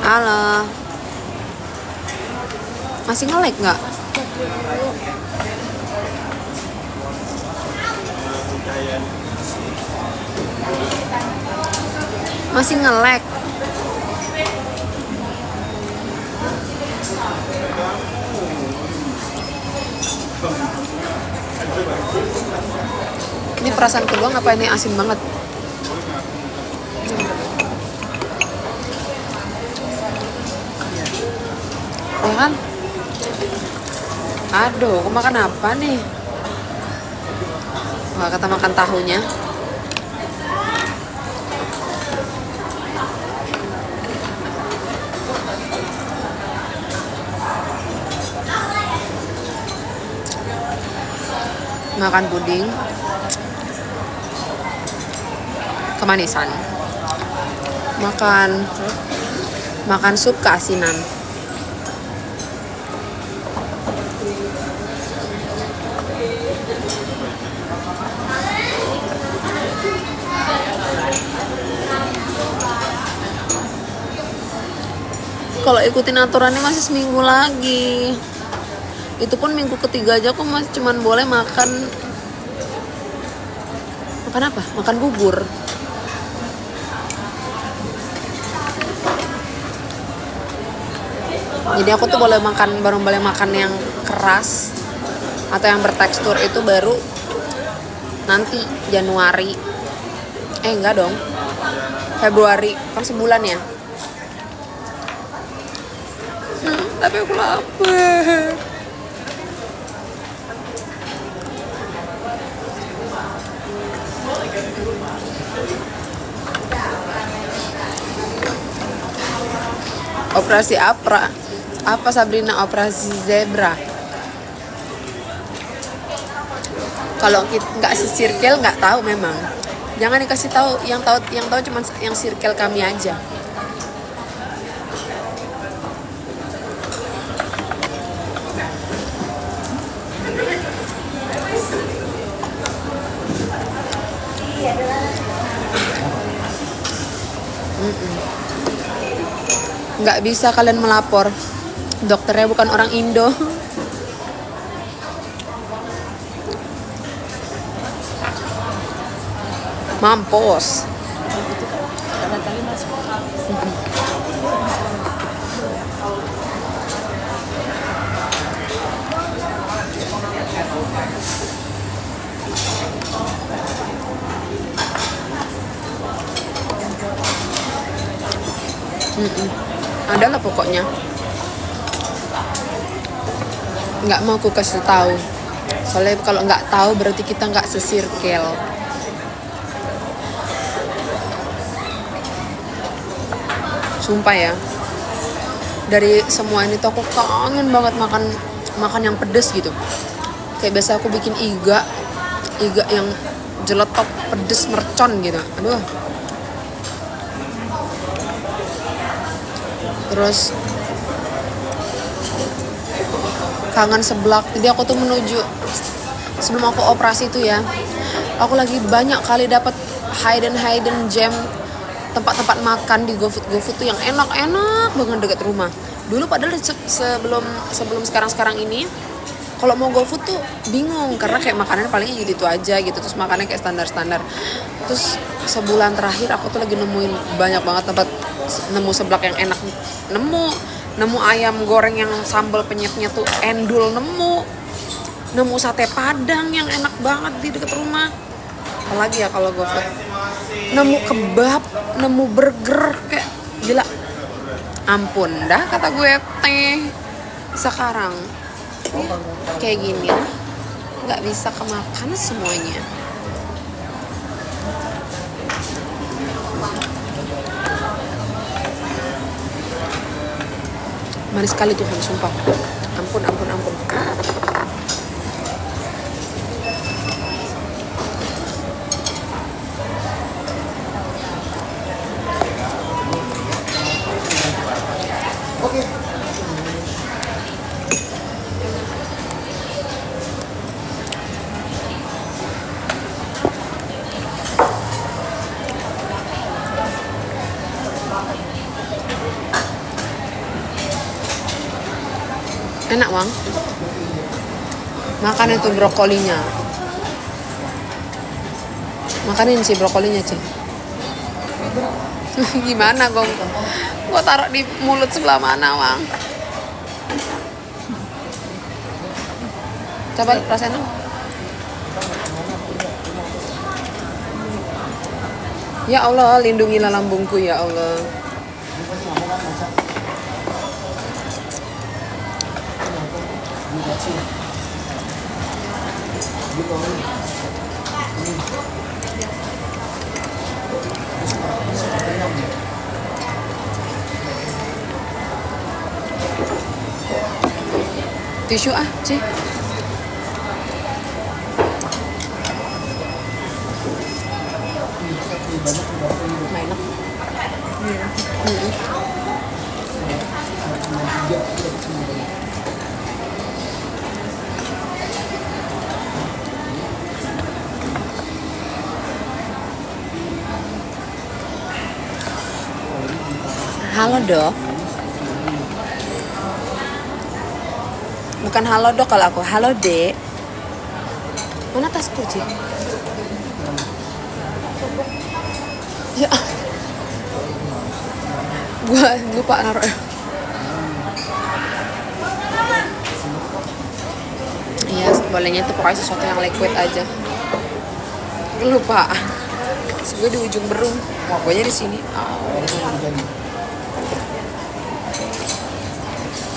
Halo, masih nge-lag nggak? Masih nge-lag. Ini perasaan kedua apa ini asin banget? Ya kan? Aduh, aku makan apa nih? Wah, kata makan tahunya. Makan puding. Kemanisan. Makan sup keasinan. Kalau ikutin aturannya masih seminggu lagi. Itu pun minggu ketiga aja aku masih cuman boleh makan apa? Makan bubur. Jadi aku tuh baru boleh makan yang keras atau yang bertekstur itu baru nanti Januari. Enggak dong. Februari, kan sebulan ya. Tapi aku lapar. Operasi apa Sabrina? Operasi zebra. Kalau nggak sesirkel nggak tahu memang. Jangan dikasih tahu, yang tahu cuma yang circle kami aja. Nggak bisa kalian melapor. Dokternya bukan orang Indo. Mampus. Adalah pokoknya. Nggak mau aku kasih tahu. Soalnya kalau nggak tahu berarti kita nggak sesirkel. Sumpah ya. Dari semua ini tuh aku kangen banget makan yang pedes gitu. Kayak biasa aku bikin iga yang jeletok pedes mercon gitu. Aduh. Terus kangen seblak. Jadi aku tuh menuju sebelum aku operasi itu ya, aku lagi banyak kali dapat hidden gem tempat-tempat makan di GoFood tuh yang enak banget dekat rumah. Dulu padahal sebelum sekarang ini kalau mau GoFood tuh bingung karena kayak makanannya paling gitu aja gitu, terus makannya kayak standar. Terus sebulan terakhir aku tuh lagi nemuin banyak banget tempat, nemu seblak yang enak, nemu ayam goreng yang sambal penyetnya tuh endul, nemu sate padang yang enak banget di dekat rumah. Apalagi ya kalau GoFood, nemu kebab, nemu burger, kayak gila. Ampun dah kata gue teh. Sekarang kayak gini nggak bisa kemakan semuanya. Manis sekali Tuhan, sumpah. Ampun. Enak bang. Makan itu brokolinya. Makanin sih brokolinya Ci. Gimana gong? Gue taruh di mulut sebelah mana bang? Coba rasain dong. Ya Allah, lindungilah lambungku ya Allah. Tisu ah, Ci. Enak. Halo dok. Bukan halo dok kalau aku, halo dek. Mana tasku Ci? Ya, gua lupa naruh. Iya, bolehnya itu pokoknya sesuatu yang liquid aja. Lupa. Gue di ujung berung, pokoknya di sini.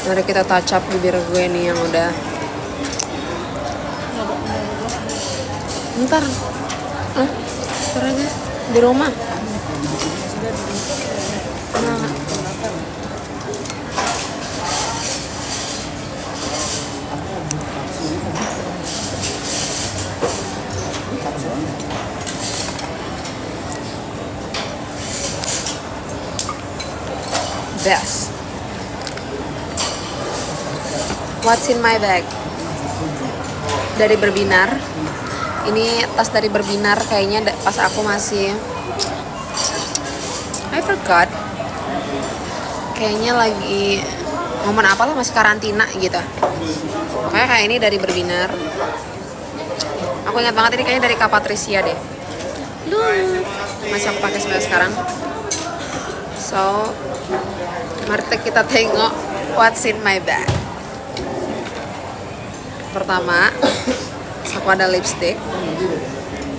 Mari kita touch up bibir gue nih yang udah. Ntar aja di rumah. Nah. Best. What's in my bag? Dari Berbinar. Ini tas dari Berbinar kayaknya pas aku masih I forgot. Kayaknya lagi momen apalah masih karantina gitu. Makanya kayak ini dari Berbinar. Aku ingat banget ini kayaknya dari Kak Patricia deh. Masih aku pakai sampai sekarang. So, mari kita tengok what's in my bag. Pertama, aku ada lipstick.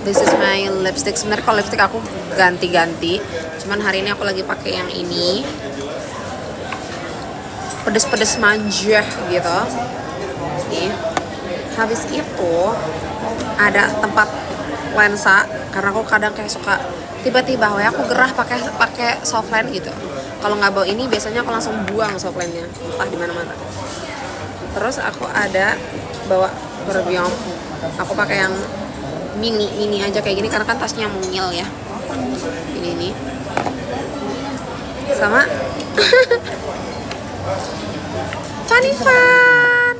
This is my lipstick. Sebenarnya kalau lipstick aku ganti-ganti. Cuman hari ini aku lagi pakai yang ini. Pedes-pedes manja gitu. Nih. Habis itu ada tempat lensa karena aku kadang kayak suka tiba-tiba aku gerah pakai softline gitu. Kalau nggak bawa ini biasanya aku langsung buang softline-nya entah di mana-mana. Terus aku ada bawa perbiom. Aku pakai yang mini aja kayak gini karena kan tasnya mungil ya. Ini nih. Sama Funny Fun.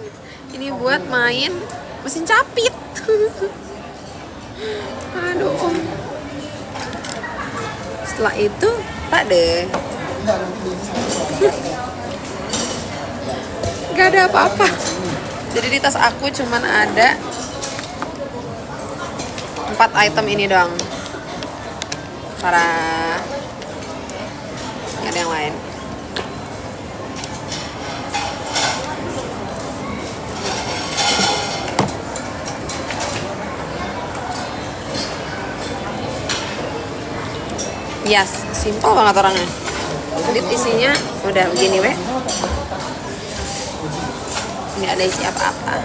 Ini buat main mesin capit. Aduh. Setelah itu tak deh. Gak ada apa-apa. Jadi di tas aku cuman ada 4 item ini doang. Para nggak ada yang lain. Yes, simple banget orangnya. Jadi isinya udah begini weh. Nggak ada isi apa-apa.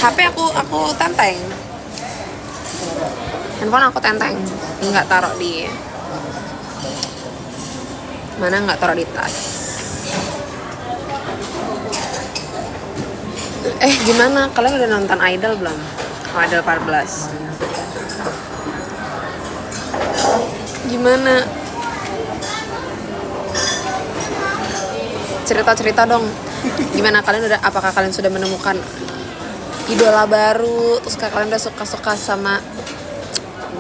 HP aku tenteng. Handphone aku tenteng. Nggak taruh di mana, nggak taruh di tas. Gimana? Kalian udah nonton Idol belum? Idol 14. Gimana? Cerita-cerita dong. Gimana apakah kalian sudah menemukan idola baru? Terus kalian udah suka-suka sama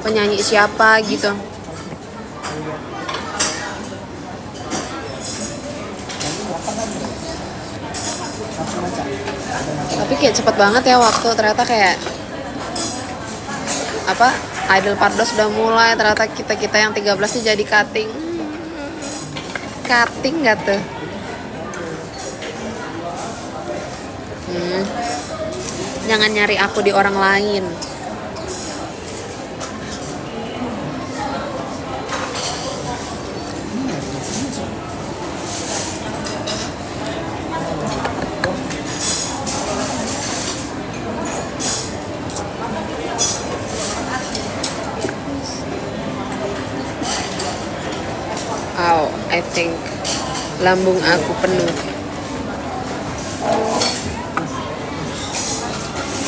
penyanyi siapa gitu? Tapi kayak cepet banget ya waktu, ternyata kayak apa, Idol Pardos sudah mulai, ternyata kita yang 13 tuh jadi cutting. Cutting gak tuh? Jangan nyari aku di orang lain. Oh, I think lambung aku penuh.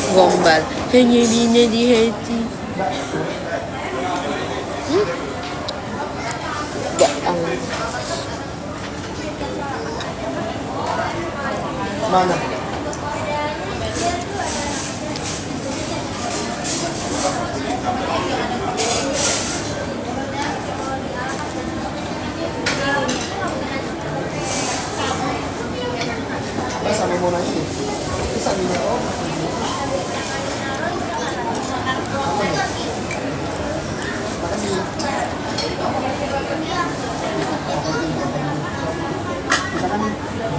Gombal hanya bina di hati. Bohong. Mana? Sama mau nanya nih. Bisa nih. Makasih. Kita kan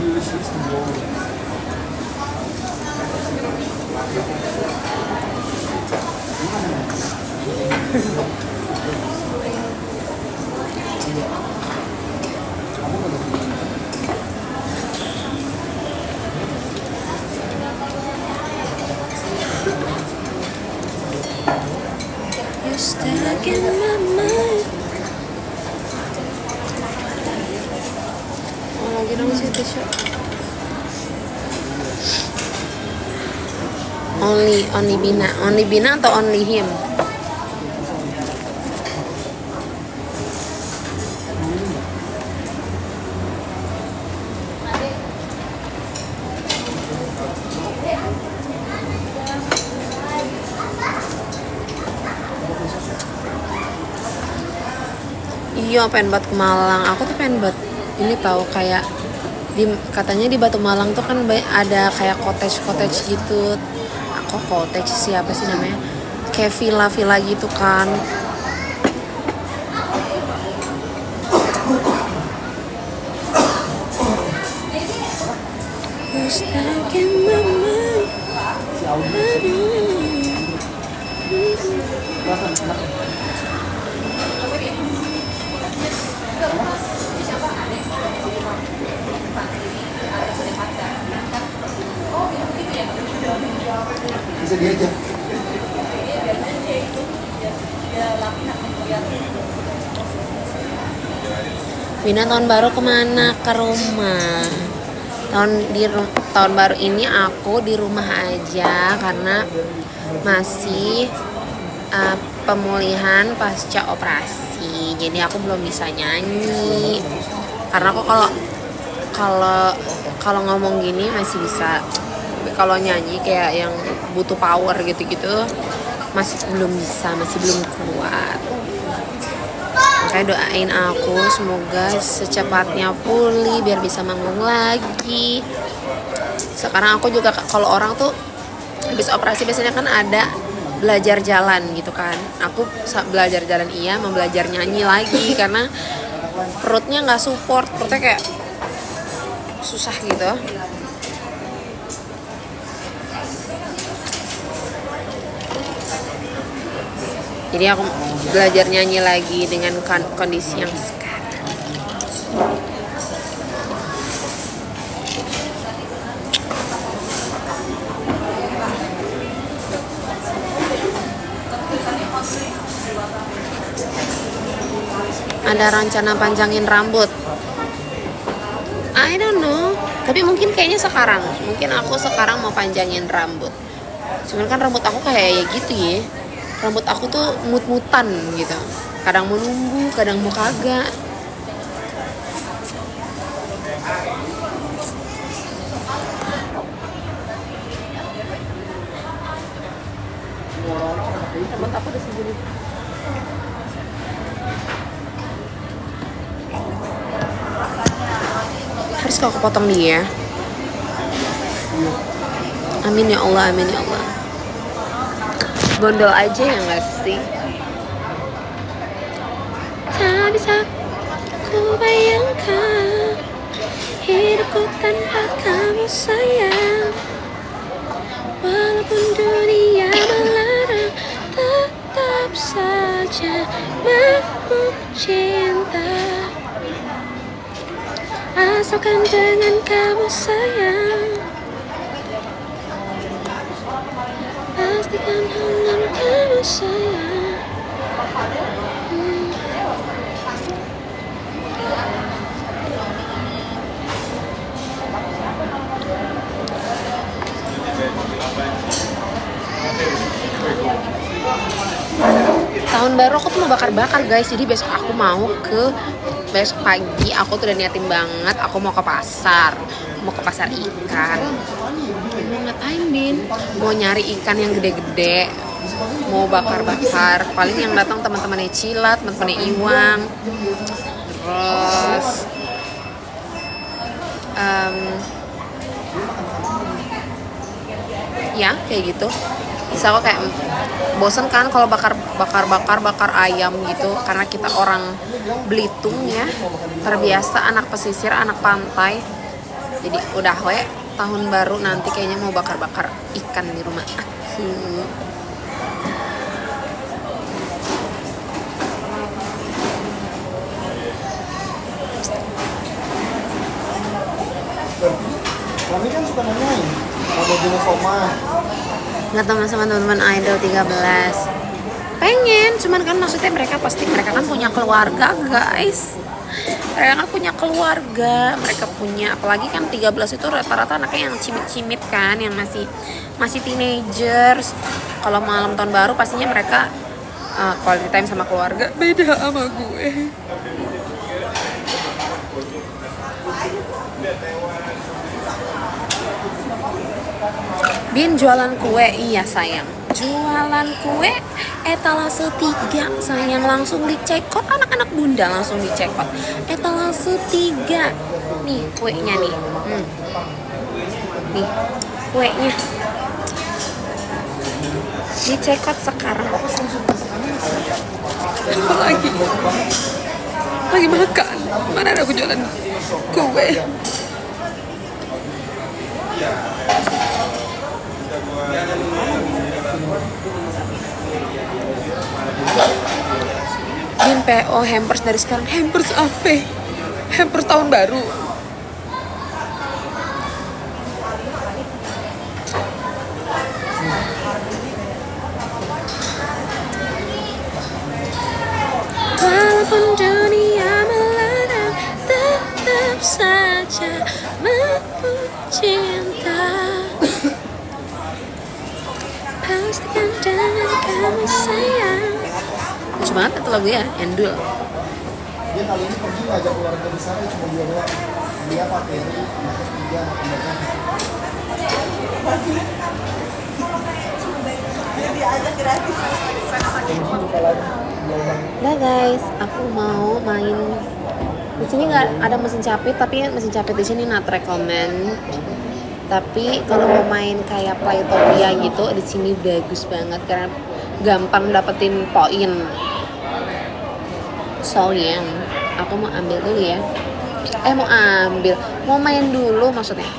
di wishlist dulu. You're stuck in my mind. Oh, lagi dong sih Tisha. Only Bina atau only him? Iya, pengen banget ke Malang. Aku tuh pengen banget ini tahu kayak katanya di Batu Malang tuh kan ada kayak cottage gitu. Aku cottage siapa sih namanya? Kayak villa gitu kan. Bisa diajak. Wina tahun baru kemana? Ke rumah. Tahun baru ini aku di rumah aja karena masih pemulihan pasca operasi. Jadi aku belum bisa nyanyi. Karena aku kalau ngomong gini masih bisa. Kalau nyanyi kayak yang butuh power gitu-gitu masih belum bisa, masih belum kuat. Makanya doain aku semoga secepatnya pulih biar bisa manggung lagi. Sekarang aku juga kalau orang tuh habis operasi biasanya kan ada belajar jalan gitu kan. Aku belajar jalan iya, mau belajar nyanyi lagi karena perutnya nggak support, perutnya kayak susah gitu. Jadi aku belajar nyanyi lagi dengan kondisi yang sekarang. Ada rencana panjangin rambut? I don't know. Tapi mungkin kayaknya sekarang. Mungkin aku sekarang mau panjangin rambut. Cuman kan rambut aku kayak ya gitu ya. Rambut aku tuh mut-mutan gitu. Kadang mau nunggu, kadang mau kagak. Rambut aku udah segini. Harus kalau kepotong dia. Amin ya Allah, amin ya Allah. Gondol aja ya nggak sih? Tak bisa ku bayangkan hidupku tanpa kamu sayang. Walaupun dunia melarang, tetap saja mampu cinta. Asalkan dengan kamu sayang, pastikan dengan kamu sayang. Tahun baru aku tuh mau bakar-bakar guys. Jadi besok aku mau besok pagi aku tuh udah niatin banget. Aku mau ke pasar. Mau ke pasar ikan. Mau ngapain Bin? Mau nyari ikan yang gede-gede. Mau bakar-bakar. Paling yang datang teman-temannya Cilat, teman-temannya Iwang. Terus ya kayak gitu. Bisa kok, kayak bosen kan kalau bakar ayam gitu, karena kita orang Belitung ya, terbiasa anak pesisir, anak pantai. Jadi udah tahun baru nanti kayaknya mau bakar ikan di rumah aku. Kami kan suka nanyain, mau jenis koma. Nggak teman sama teman-teman idol 13. Pengen, cuman kan maksudnya mereka kan punya keluarga guys. Mereka kan punya keluarga, mereka punya, apalagi kan 13 itu rata-rata anaknya yang cimit-cimit kan, yang masih teenagers. Kalau malam tahun baru pastinya mereka quality time sama keluarga. Beda sama gue. Bin jualan kue, iya sayang. Jualan kue etalase 3 sayang, langsung dicekot anak-anak bunda, langsung dicekot etalase 3. Nih kuenya nih. Nih kuenya dicekot sekarang. Apa lagi makan, mana ada aku jualan kue. Bin PO hampers dari sekarang. Hampers apa? Hampers tahun baru. Walaupun dunia melarang, tetap saja mampu cinta. Pastikan dengan kamu sayang. Lucu banget itu lagu ya, Endul. Dia kali ini pergi ngajak keluarga besar, cuma dia doang. Dia pakai anak ketiga, Nah guys, aku mau main. Di sini nggak ada mesin capit, tapi mesin capit di sini not recommend. Tapi kalau mau main kayak Playtopia gitu, di sini bagus banget karena gampang dapetin poin. So yang aku mau ambil dulu ya. Mau main dulu maksudnya.